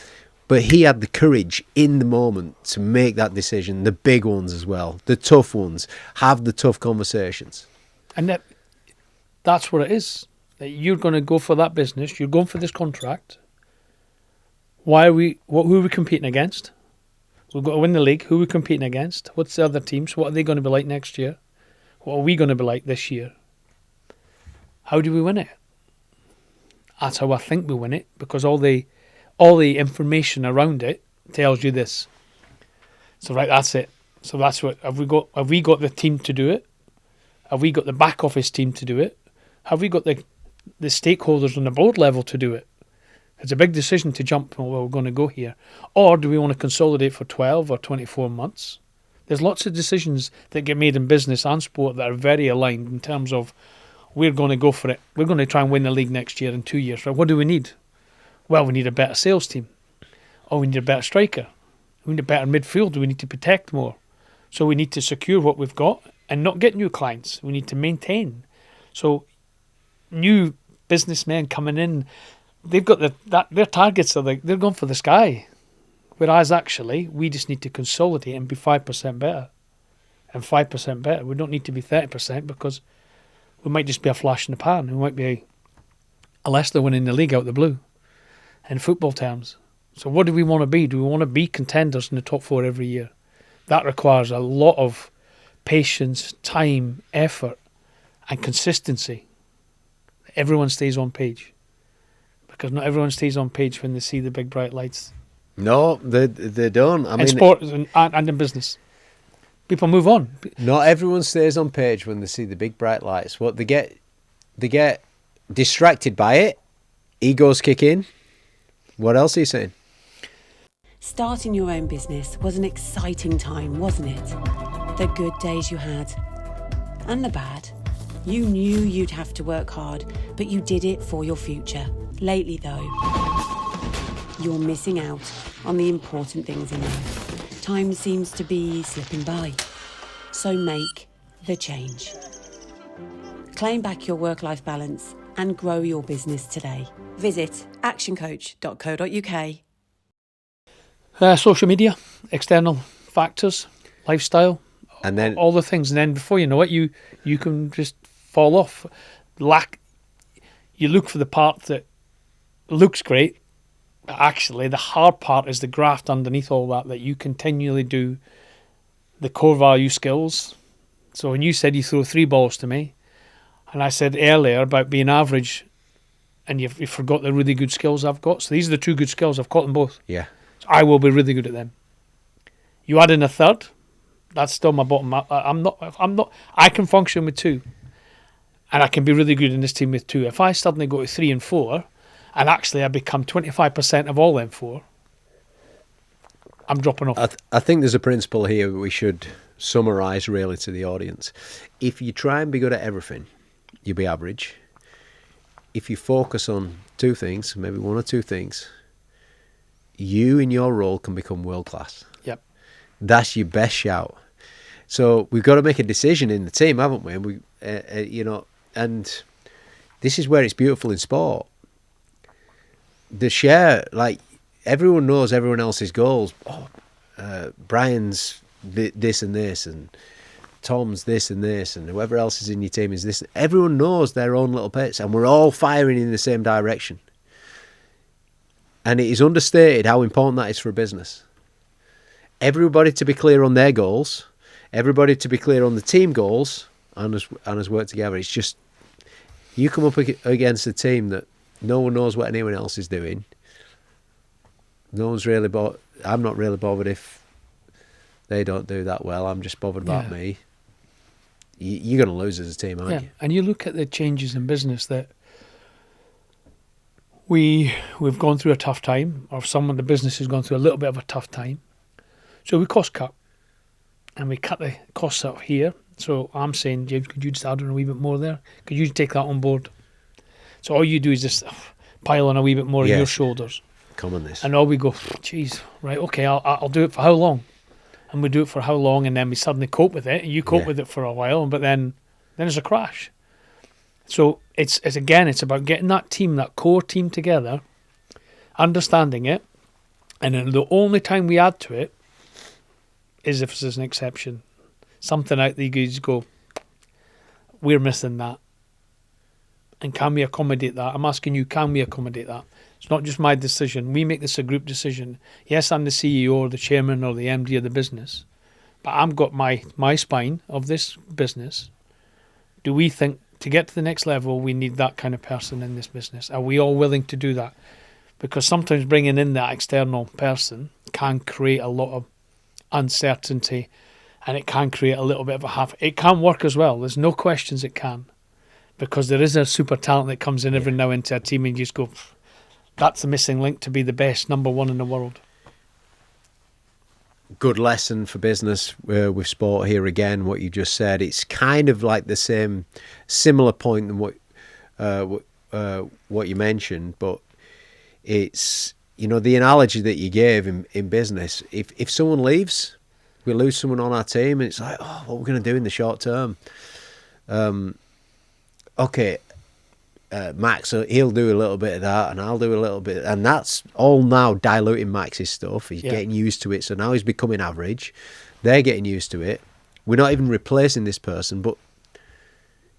But he had the courage in the moment to make that decision, the big ones as well, the tough ones, have the tough conversations. And that's what it is. You're going to go for that business. You're going for this contract. Who are we competing against? We've got to win the league. Who are we competing against? What's the other teams? What are they going to be like next year? What are we going to be like this year? How do we win it? That's how I think we win it, because all the information around it tells you this. So right, that's it. So that's what have we got the team to do it? Have we got the back office team to do it? Have we got the stakeholders on the board level to do it? It's a big decision to jump, well, we're going to go here. Or do we want to consolidate for 12 or 24 months? There's lots of decisions that get made in business and sport that are very aligned in terms of we're going to go for it. We're going to try and win the league next year in 2 years. Right? What do we need? Well, we need a better sales team. Or we need a better striker. We need a better midfield. We need to protect more. So we need to secure what we've got and not get new clients. We need to maintain. So new businessmen coming in, they've got their targets are like they're going for the sky. Whereas actually, we just need to consolidate and be 5% better. And 5% better. We don't need to be 30% because we might just be a flash in the pan. We might be a Leicester winning the league out the blue in football terms. So what do we want to be? Do we want to be contenders in the top 4 every year? That requires a lot of patience, time, effort, and consistency. Everyone stays on page. Because not everyone stays on page when they see the big bright lights. No, they don't. I mean, sport and in business. People move on. Not everyone stays on page when they see the big bright lights. What they get distracted by it. Egos kick in. What else are you saying? Starting your own business was an exciting time, wasn't it? The good days you had and the bad. You knew you'd have to work hard, but you did it for your future. Lately, though, you're missing out on the important things in life. Time seems to be slipping by. So make the change. Claim back your work-life balance and grow your business today. Visit actioncoach.co.uk. Social media, external factors, lifestyle, and then all the things. And then before you know it, you can just fall off. You look for the part that looks great. Actually, the hard part is the graft underneath all that you continually do the core value skills. So when you said you throw 3 balls to me, and I said earlier about being average, and you forgot the really good skills I've got. So these are the 2 good skills. I've caught them both. Yeah. So I will be really good at them. You add in a third, that's still my bottom. I'm not. I can function with 2, and I can be really good in this team with 2. If I suddenly go to 3 and 4, and actually I become 25% of all them 4, I'm dropping off. I think there's a principle here we should summarise really to the audience. If you try and be good at everything, you'll be average. If you focus on 2 things, maybe 1 or 2 things, you in your role can become world class. Yep. That's your best shout. So we've got to make a decision in the team, haven't we? And and this is where it's beautiful in sport. The share, like everyone knows everyone else's goals. Brian's this and this, and Tom's this and this, and whoever else is in your team is this. Everyone knows their own little bits, and we're all firing in the same direction. And it is understated how important that is for a business. Everybody to be clear on their goals, everybody to be clear on the team goals, and us work together. It's just, you come up against a team that no one knows what anyone else is doing. No one's really I'm not really bothered if they don't do that well. I'm just bothered about me. You're going to lose as a team, aren't you? And you look at the changes in business that we've gone through a tough time, or the business has gone through a little bit of a tough time. So we cost cut, and we cut the costs out here. So I'm saying, James, could you just add on a wee bit more there? Could you take that on board? So all you do is just pile on a wee bit more on your shoulders. Come on this. And all we go, geez, right, okay, I'll do it for how long? And we do it for how long, and then we suddenly cope with it, and you cope with it for a while, but then there's a crash. So it's about getting that team, that core team together, understanding it, and then the only time we add to it is if there's an exception. Something out there you go, we're missing that. And can we accommodate that? I'm asking you, can we accommodate that? It's not just my decision. We make this a group decision. Yes, I'm the CEO or the chairman or the MD of the business, but I've got my spine of this business. Do we think to get to the next level, we need that kind of person in this business? Are we all willing to do that? Because sometimes bringing in that external person can create a lot of uncertainty, and it can create a little bit of it can work as well. There's no questions it can, because there is a super talent that comes in every now into a team and you just go, That's the missing link to be the best number one in the world. Good lesson for business with sport here again. What you just said, it's kind of like the similar point than what you mentioned, but it's, you know, the analogy that you gave in business. If someone leaves, we lose someone on our team, and it's like, oh, what are we going to do in the short term? Okay, Max, he'll do a little bit of that, and I'll do a little bit, and that's all now diluting Max's stuff. He's getting used to it, so now he's becoming average. They're getting used to it. We're not even replacing this person, but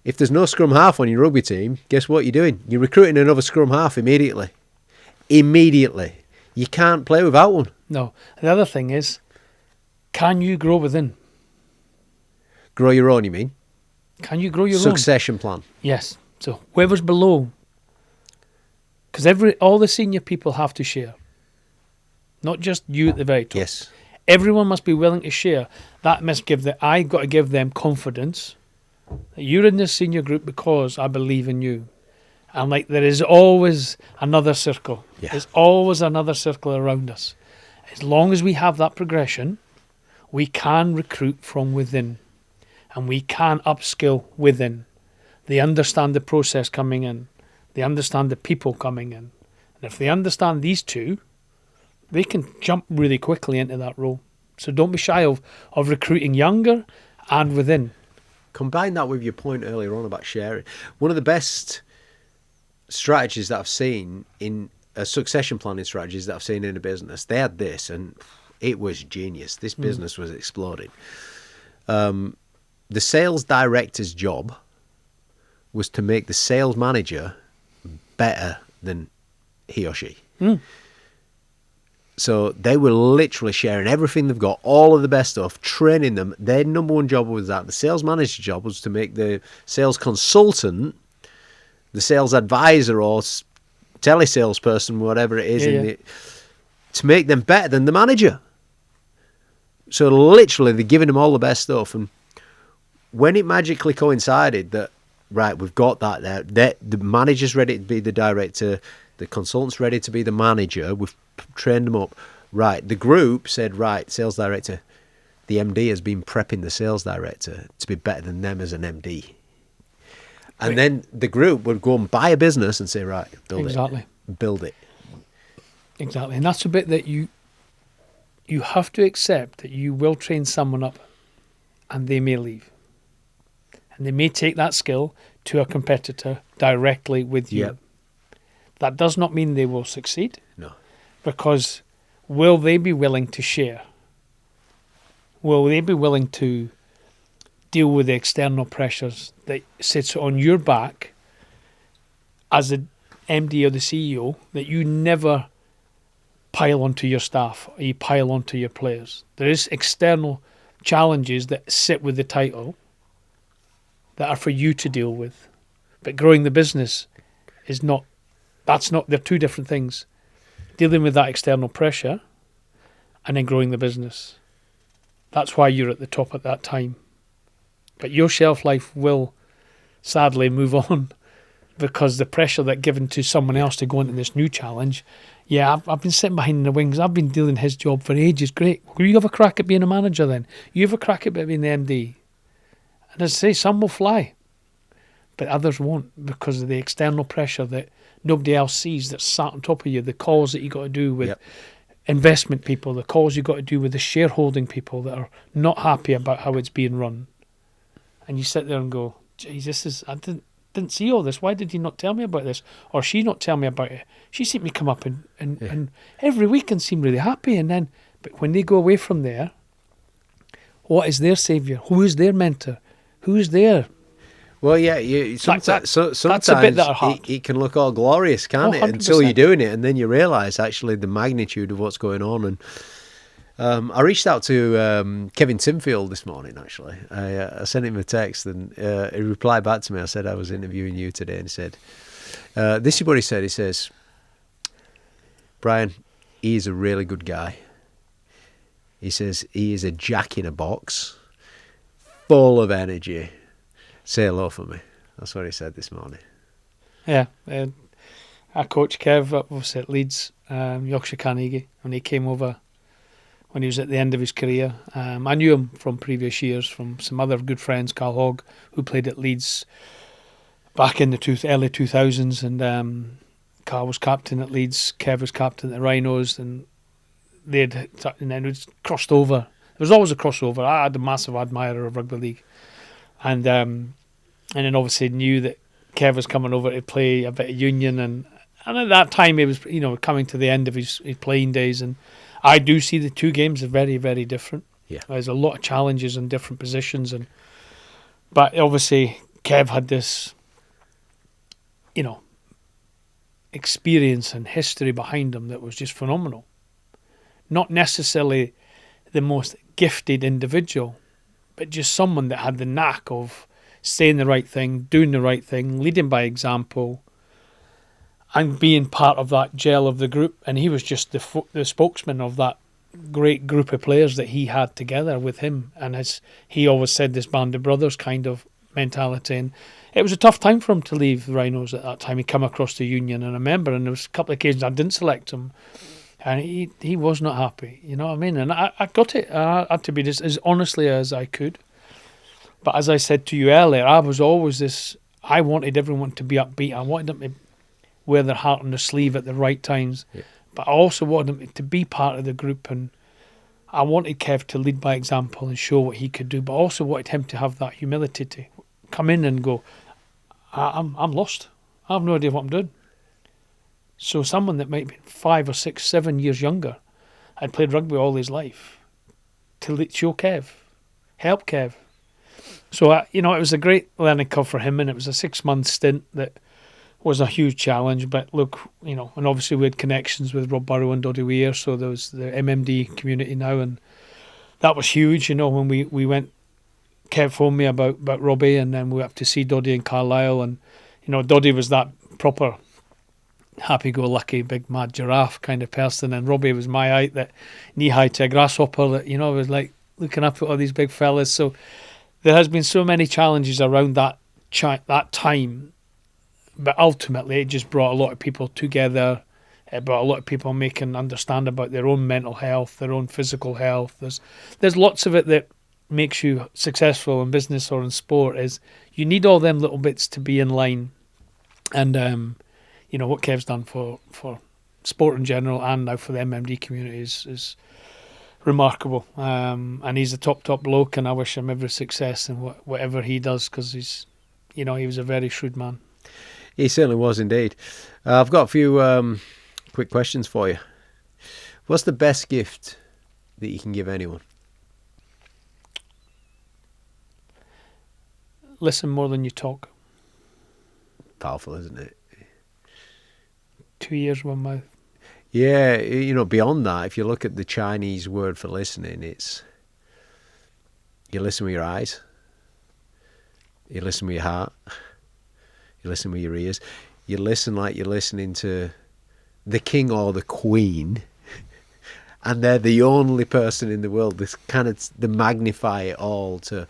if there's no scrum half on your rugby team, guess what you're doing? You're recruiting another scrum half immediately. You can't play without one. No. The other thing is, can you grow within? Grow your own, you mean? Can you grow your own? Succession plan. Yes. So whoever's below, because all the senior people have to share, not just you at the very top. Yes. Everyone must be willing to share. That must I got to give them confidence that you're in this senior group because I believe in you. And like there is always another circle. Yeah. There's always another circle around us. As long as we have that progression, we can recruit from within, and we can upskill within. They understand the process coming in. They understand the people coming in. And if they understand these two, they can jump really quickly into that role. So don't be shy of recruiting younger and within. Combine that with your point earlier on about sharing. One of the best strategies that I've seen in succession planning strategies that I've seen in a business, they had this, and it was genius. This business was exploding. The sales director's job was to make the sales manager better than he or she. So they were literally sharing everything they've got, all of the best stuff, training them. Their number one job was that. The sales manager's job was to make the sales consultant, the sales advisor or telesalesperson, whatever it is, to make them better than the manager. So literally they're giving them all the best stuff. And when it magically coincided that, right, we've got that there, the manager's ready to be the director, the consultant's ready to be the manager, we've trained them up. Right, the group said, right, sales director, the MD has been prepping the sales director to be better than them as an MD. And then the group would go and buy a business and say, right, build it. Exactly. And that's a bit that you have to accept that you will train someone up and they may leave. And they may take that skill to a competitor directly with you. Yep. That does not mean they will succeed. No. Because will they be willing to share? Will they be willing to deal with the external pressures that sits on your back as the MD or the CEO, that you never pile onto your staff or you pile onto your players? There is external challenges that sit with the title that are for you to deal with. But growing the business is not, they're two different things. Dealing with that external pressure and then growing the business. That's why you're at the top at that time. But your shelf life will sadly move on because the pressure that given to someone else to go into this new challenge, I've been sitting behind the wings. I've been doing his job for ages. Great. Will you have a crack at being a manager then? You have a crack at being the MD. And as I say, some will fly, but others won't because of the external pressure that nobody else sees that's sat on top of you, the calls that you got to do with investment people, the calls you got to do with the shareholding people that are not happy about how it's being run. And you sit there and go, geez, I didn't see all this. Why did he not tell me about this? Or she not tell me about it? She seemed to come up and every week and seem really happy. But when they go away from there, what is their saviour? Who is their mentor? Who's there? Well, sometimes that's a bit that are hard. It can look all glorious, can't it? 100%. Until you're doing it, and then you realise actually the magnitude of what's going on. And I reached out to Kevin Sinfield this morning. Actually, I sent him a text, and he replied back to me. I said I was interviewing you today, and he said, "This is what he said." He says, "Bryan, he's a really good guy." He says he is a jack in a box, full of energy. Say hello for me. That's what he said this morning. Yeah, I coached Kev obviously at Leeds, Yorkshire Carnegie, when he came over when he was at the end of his career. I knew him from previous years, from some other good friends, Carl Hogg, who played at Leeds back in the early 2000s, and Carl was captain at Leeds, Kev was captain at the Rhinos, and and then it was crossed over. There was always a crossover. I had a massive admirer of rugby league, and then obviously knew that Kev was coming over to play a bit of union, and at that time he was coming to the end of his playing days, and I do see the two games are very, very different. Yeah. There's a lot of challenges in different positions, but obviously Kev had this experience and history behind him that was just phenomenal. Not necessarily the most gifted individual, but just someone that had the knack of saying the right thing, doing the right thing, leading by example, and being part of that gel of the group. And he was just the spokesman of that great group of players that he had together with him. And as he always said, this band of brothers kind of mentality. And it was a tough time for him to leave the Rhinos at that time. He come across the Union, and I remember, and there was a couple of occasions I didn't select him, and he was not happy. You know what I mean? And I got it. I had to be just as honestly as I could. But as I said to you earlier, I was always this. I wanted everyone to be upbeat. I wanted them to wear their heart on their sleeve at the right times. Yeah. But I also wanted them to be part of the group, and I wanted Kev to lead by example and show what he could do. But I also wanted him to have that humility to come in and go, I'm lost. I have no idea what I'm doing. So someone that might be 5 or 6, 7 years younger, had played rugby all his life, to show Kev, help Kev. So it was a great learning curve for him, and it was a 6-month stint that was a huge challenge. But look, and obviously we had connections with Rob Burrow and Doddy Weir, so there was the MMD community now, and that was huge. When we went, Kev phoned me about Robbie, and then we went up to see Doddy in Carlisle, and Doddy was that proper happy-go-lucky, big mad giraffe kind of person, and Robbie was my height, that knee-high to a grasshopper, that was like looking up at all these big fellas. So there has been so many challenges around that time, but ultimately it just brought a lot of people together. It brought a lot of people making understand about their own mental health, their own physical health. There's lots of it that makes you successful in business or in sport. Is you need all them little bits to be in line. And what Kev's done for sport in general, and now for the MMD community, is remarkable. And he's a top bloke, and I wish him every success in whatever he does, because he's he was a very shrewd man. He certainly was indeed. I've got a few quick questions for you. What's the best gift that you can give anyone? Listen more than you talk. Powerful, isn't it? 2 ears, one mouth. Yeah, beyond that, if you look at the Chinese word for listening, it's you listen with your eyes, you listen with your heart, you listen with your ears, you listen like you're listening to the king or the queen, and they're the only person in the world. This kind of, they magnify it all to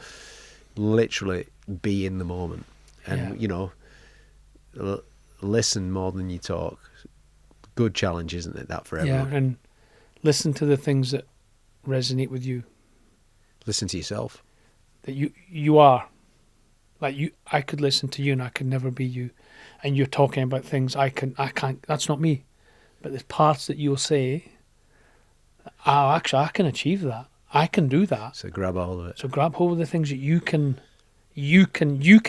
literally be in the moment. And listen more than you talk. Good challenge, isn't it, that for everyone? Yeah, and listen to the things that resonate with you. Listen to yourself. That you are. Like I could listen to you and I could never be you. And you're talking about things I can't, that's not me. But there's parts that you'll say, actually I can achieve that. I can do that. So grab hold of it. So grab hold of the things that you can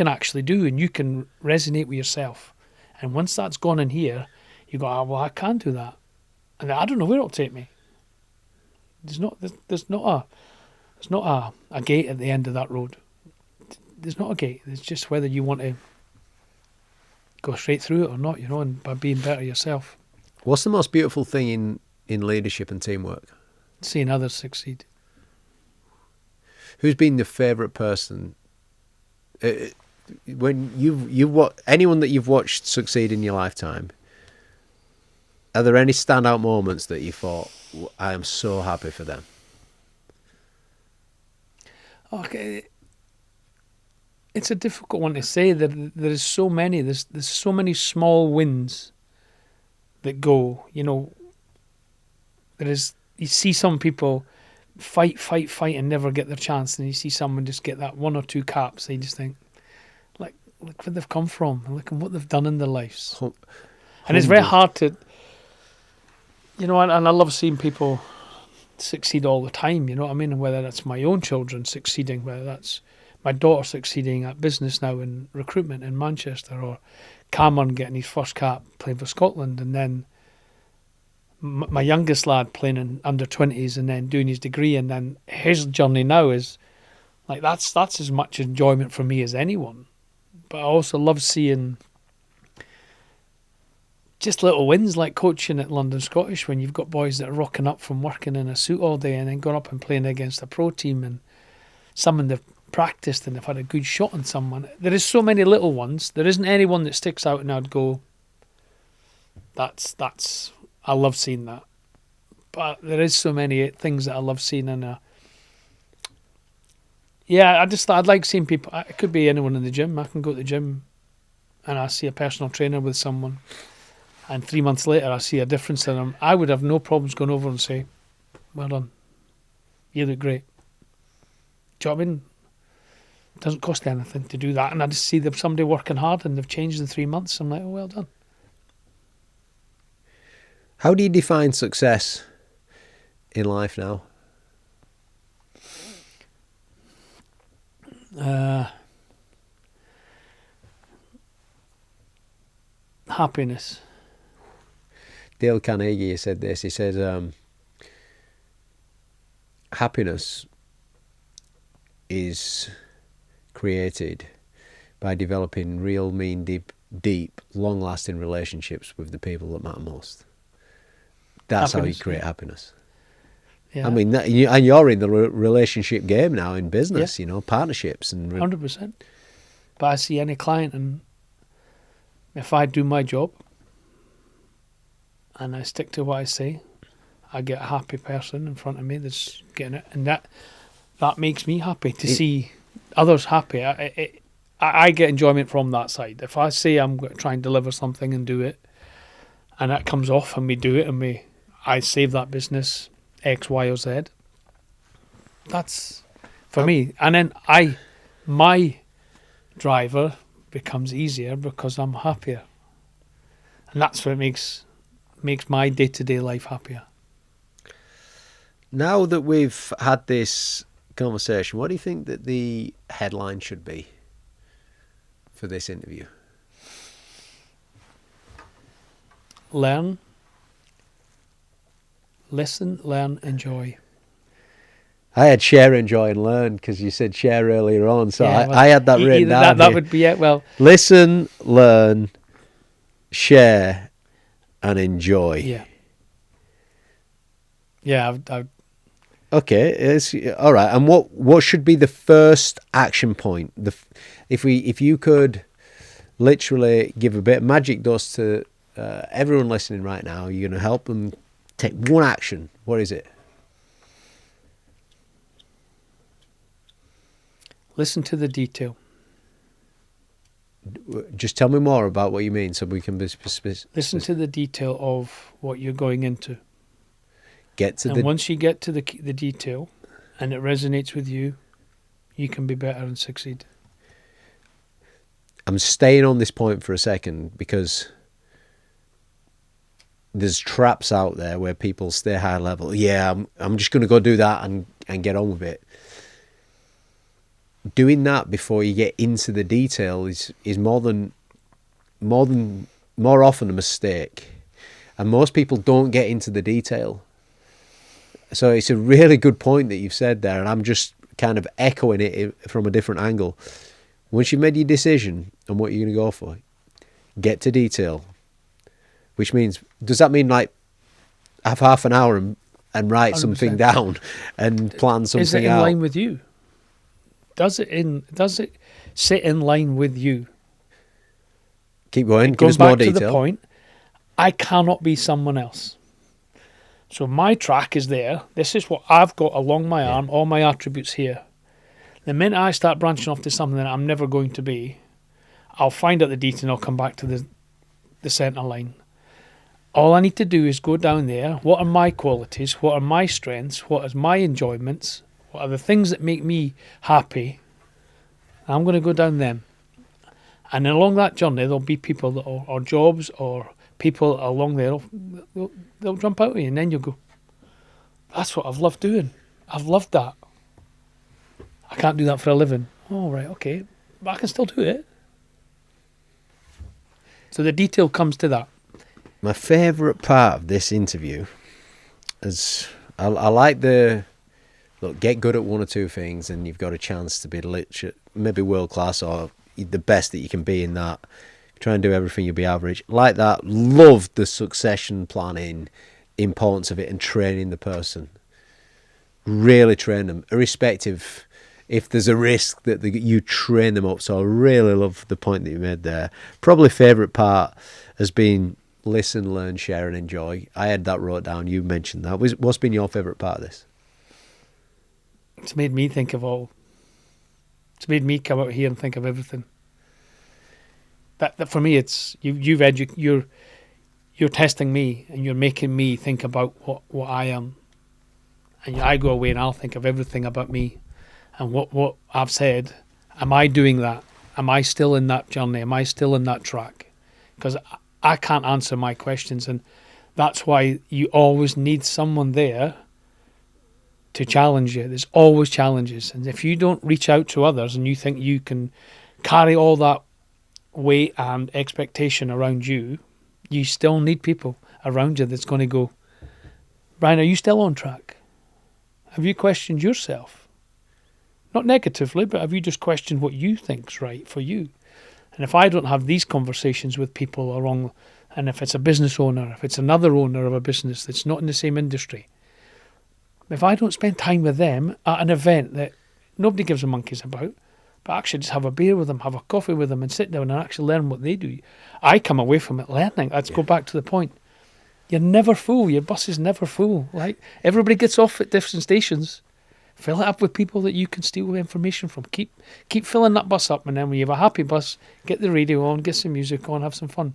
actually do, and you can resonate with yourself. And once that's gone in here, you go, well, I can do that, and I don't know where it'll take me. There's not a gate at the end of that road. There's not a gate. It's just whether you want to go straight through it or not, and by being better yourself. What's the most beautiful thing in leadership and teamwork? Seeing others succeed. Who's been the favourite person? When anyone that you've watched succeed in your lifetime, are there any standout moments that you thought, I am so happy for them? Okay, it's a difficult one to say. There's so many. There's so many small wins that go, you know, you see some people fight and never get their chance, and you see someone just get that 1 or 2 caps. They just think, like, look where they've come from, and look at what they've done in their lives. And it's very hard to, you know, and I love seeing people succeed all the time, you know what I mean? And whether that's my own children succeeding, whether that's my daughter succeeding at business now in recruitment in Manchester, or Cameron getting his first cap playing for Scotland, and then my youngest lad playing in under-20s and then doing his degree, and then his journey now is like that's as much enjoyment for me as anyone. But I also love seeing just little wins like coaching at London Scottish, when you've got boys that are rocking up from working in a suit all day and then going up and playing against a pro team, and someone they've practiced and they've had a good shot on someone. There is so many little ones. There isn't anyone that sticks out and I'd go, that's I love seeing that. But there is so many things that I love seeing, and I'd like seeing people. It could be anyone in the gym. I can go to the gym and I see a personal trainer with someone, and 3 months later I see a difference in them. I would have no problems going over and say, well done, you look great. Do you know what I mean? It doesn't cost anything to do that, and I just see them, somebody working hard and they've changed in 3 months. I'm like, oh, well done. How do you define success in life now? Happiness. Dale Carnegie said this. He said, happiness is created by developing real, mean, deep, long-lasting relationships with the people that matter most. That's how you create happiness. Yeah. I mean, and you're in the relationship game now in business, you know, partnerships. 100%. But I see any client, and if I do my job and I stick to what I say, I get a happy person in front of me that's getting it. And that makes me happy to see others happy. I get enjoyment from that side. If I say I'm going to try and deliver something and do it, and that comes off and we do it and I save that business X, Y, or Z, that's for me. And then my driver becomes easier because I'm happier. And that's what makes my day-to-day life happier. Now that we've had this conversation, what do you think that the headline should be for this interview? Listen, learn, enjoy. I had share, enjoy, and learn because you said share earlier on, so Yeah, I had that written down. That would be it. Well, listen, learn, share, and enjoy. Yeah. Okay, it's all right. And what should be the first action point? If you could literally give a bit of magic dust to everyone listening right now, you're going to help them take one action. What is it? Listen to the detail. Just tell me more about what you mean so we can be specific. Listen to the detail of what you're going into. Once you get to the detail and it resonates with you, you can be better and succeed. I'm staying on this point for a second because there's traps out there where people stay high level. Yeah, I'm just going to go do that and get on with it. Doing that before you get into the detail is more often a mistake, and most people don't get into the detail. So it's a really good point that you've said there, and I'm just kind of echoing it from a different angle. Once you've made your decision on what you're going to go for, get to detail. Which means, does that mean like have half an hour and write 100%. Something down and plan something out? Is it in line with you? Does it sit in line with you? Keep going. Give us more detail. To the point, I cannot be someone else. So my track is there. This is what I've got along my arm, all my attributes here. The minute I start branching off to something that I'm never going to be, I'll find out the detail and I'll come back to the centre line. All I need to do is go down there. What are my qualities? What are my strengths? What are my enjoyments? What are the things that make me happy? I'm going to go down them. And along that journey, there'll be people that or jobs or people along there, they'll jump out at you, and then you'll go, that's what I've loved doing. I've loved that. I can't do that for a living. Oh, right, okay. But I can still do it. So the detail comes to that. My favourite part of this interview is I like look, get good at one or two things and you've got a chance to be maybe world class or the best that you can be in that. Try and do everything, you'll be average. Like that, love the succession planning, importance of it, and training the person. Really train them, irrespective if there's a risk that you train them up. So I really love the point that you made there. Probably favourite part has been listen, learn, share and enjoy. I had that wrote down. You mentioned that. What's been your favourite part of this? It's made me think of all. It's made me come out here and think of everything. That for me, it's you're testing me and you're making me think about what I am, and I go away and I'll think of everything about me, and what I've said. Am I doing that? Am I still in that journey? Am I still in that track? Because I can't answer my questions, and that's why you always need someone there to challenge you. There's always challenges, and if you don't reach out to others and you think you can carry all that weight and expectation around you, you still need people around you that's going to go, Bryan, are you still on track? Have you questioned yourself? Not negatively, but have you just questioned what you think's right for you? And if I don't have these conversations with people along, and if it's a business owner, if it's another owner of a business that's not in the same industry, if I don't spend time with them at an event that nobody gives a monkeys about, but actually just have a beer with them, have a coffee with them and sit down and actually learn what they do, I come away from it learning. Let's go back to the point. You're never full. Your bus is never full. Like, everybody gets off at different stations. Fill it up with people that you can steal information from. Keep filling that bus up, and then when you have a happy bus, get the radio on, get some music on, have some fun.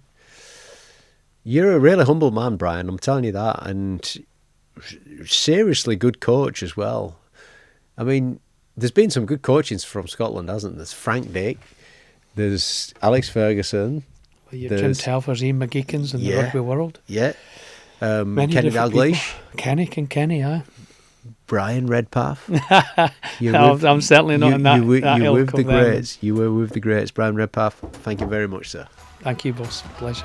You're a really humble man, Bryan. I'm telling you that, and seriously good coach as well. I mean, there's been some good coachings from Scotland, hasn't there? There's Frank Dick, there's Alex Ferguson, Well, you've Jim Telfer's, Ian McGeekins in the rugby world. Yeah. Many Kenny Dalglish. Kenny, aye. Bryan Redpath. I'm certainly not in that. You're with the greats. You were with the greats. Bryan Redpath, thank you very much, sir. Thank you, boss. Pleasure.